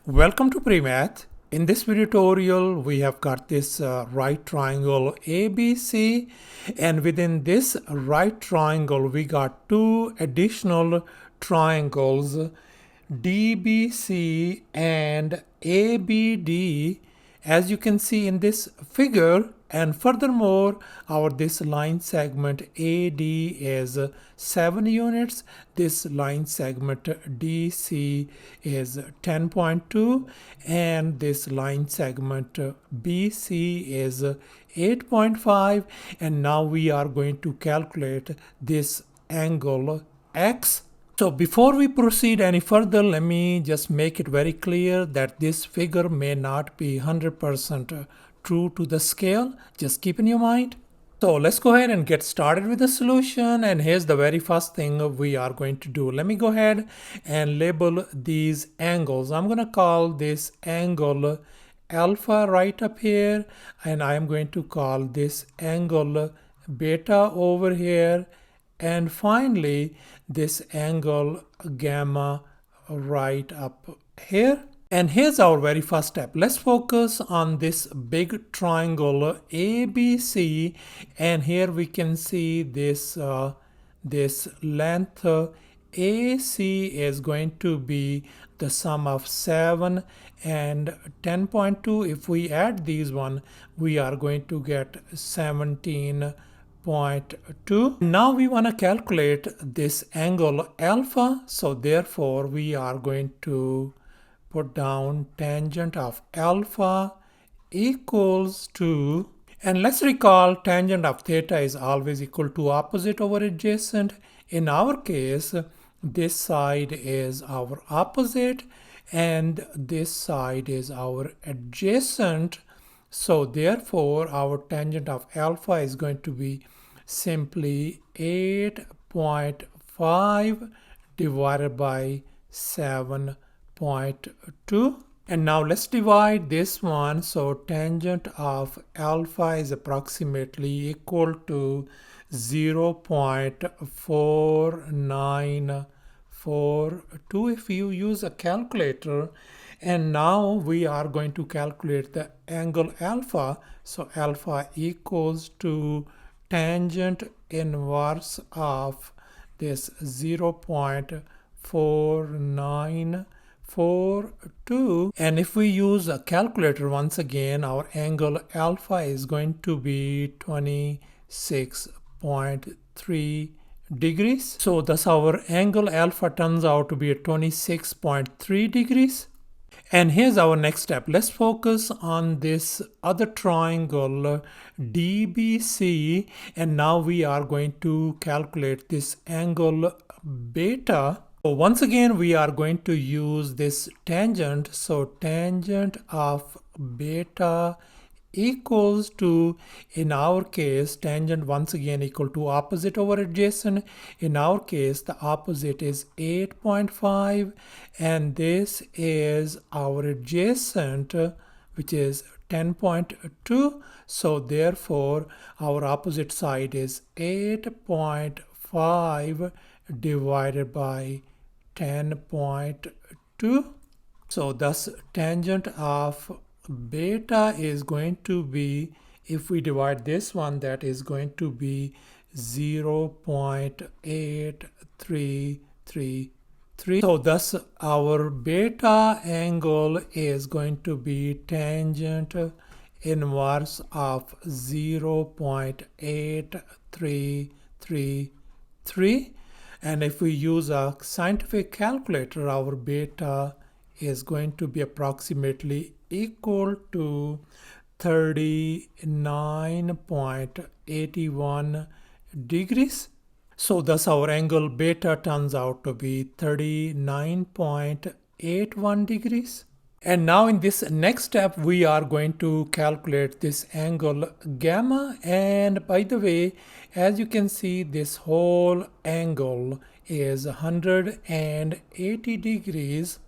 Welcome to Premath. In this video tutorial, we have got this right triangle ABC, and within this right triangle, we got two additional triangles DBC and ABD, as you can see in this figure. And furthermore, our this line segment AD is 7 units. This line segment DC is 10.2, and this line segment BC is 8.5. And now we are going to calculate this angle X. So before we proceed any further, let me just make it very clear that this figure may not be 100% true to the scale. Just keep in your mind. So let's go ahead and get started with the solution. And here's the very first thing we are going to do. Let me go ahead and label these angles. I'm going to call this angle alpha right up here, and I am going to call this angle beta over here, and finally this angle gamma right up here. And here's our very first step. Let's focus on this big triangle ABC, and here we can see this this length AC is going to be the sum of 7 and 10.2. If we add these one, we are going to get 17.2. Now we want to calculate this angle alpha, so therefore we are going to put down tangent of alpha equals to, and let's recall tangent of theta is always equal to opposite over adjacent. In our case, this side is our opposite and this side is our adjacent. So therefore our tangent of alpha is going to be simply 8.5 divided by 7.2. And now let's divide this one. So tangent of alpha is approximately equal to 0.4942 if you use a calculator. And now we are going to calculate the angle alpha. So alpha equals to tangent inverse of this 0.4942, and if we use a calculator once again, our angle alpha is going to be 26.3 degrees. So thus our angle alpha turns out to be at 26.3 degrees. And here's our next step. Let's focus on this other triangle DBC, and now we are going to calculate this angle beta. So once again we are going to use this tangent. So tangent of beta equals to, in our case, tangent once again equal to opposite over adjacent. In our case, the opposite is 8.5, and this is our adjacent, which is 10.2. So therefore our opposite side is 8.5 divided by 10.2. So thus tangent of beta is going to be, if we divide this one, that is going to be 0.8333. So thus our beta angle is going to be tangent inverse of 0.8333. And if we use a scientific calculator, our beta is going to be approximately equal to 39.81 degrees. So thus our angle beta turns out to be 39.81 degrees. And now in this next step, we are going to calculate this angle gamma. And by the way, as you can see, this whole angle is 180 degrees.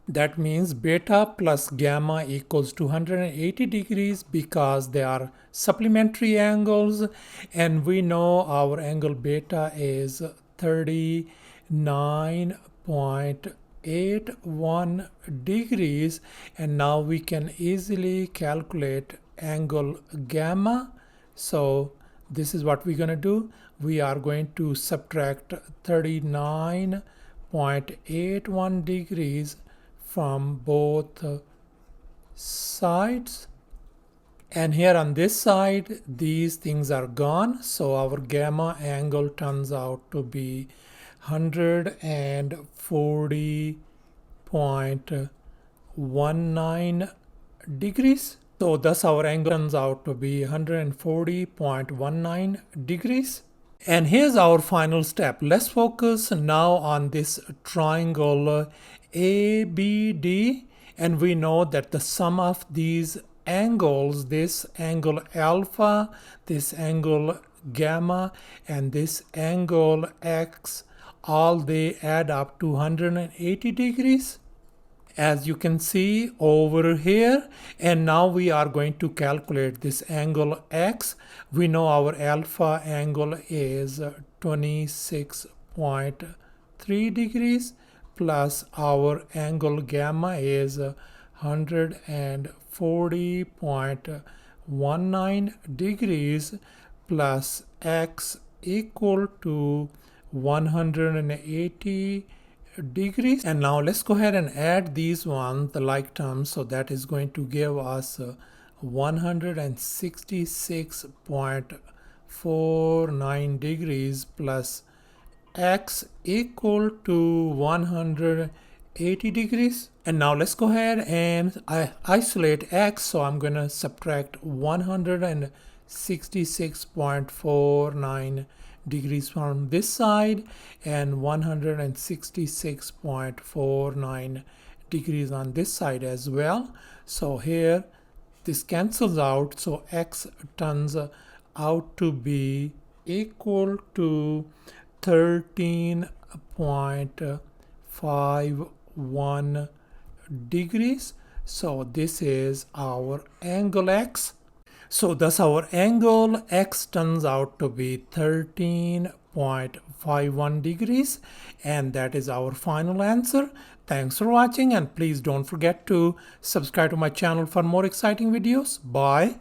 That means beta plus gamma equals to 180 degrees because they are supplementary angles. And we know our angle beta is 39.81 13.81 degrees, and now we can easily calculate angle gamma. So this is what we're going to do. We are going to subtract 39.81 degrees from both sides, and here on this side these things are gone, so our gamma angle turns out to be 140.19 degrees. So thus our angle turns out to be 140.19 degrees. And here's our final step. Let's focus now on this triangle ABD, and we know that the sum of these angles, this angle alpha, this angle gamma, and this angle X, all they add up to 180 degrees, as you can see over here. And now we are going to calculate this angle X. We know our alpha angle is 26.3 degrees, plus our angle gamma is 140.19 degrees, plus X equal to 180 degrees. And now let's go ahead and add these ones, the like terms. So that is going to give us 166.49 degrees plus X equal to 180 degrees. And now let's go ahead and isolate X. So I'm going to subtract 166.49 degrees from this side and 166.49 degrees on this side as well. So here this cancels out, so X turns out to be equal to 13.51 degrees. So this is our angle X. So thus our angle X turns out to be 13.51 degrees, and that is our final answer. Thanks for watching, and please don't forget to subscribe to my channel for more exciting videos. Bye.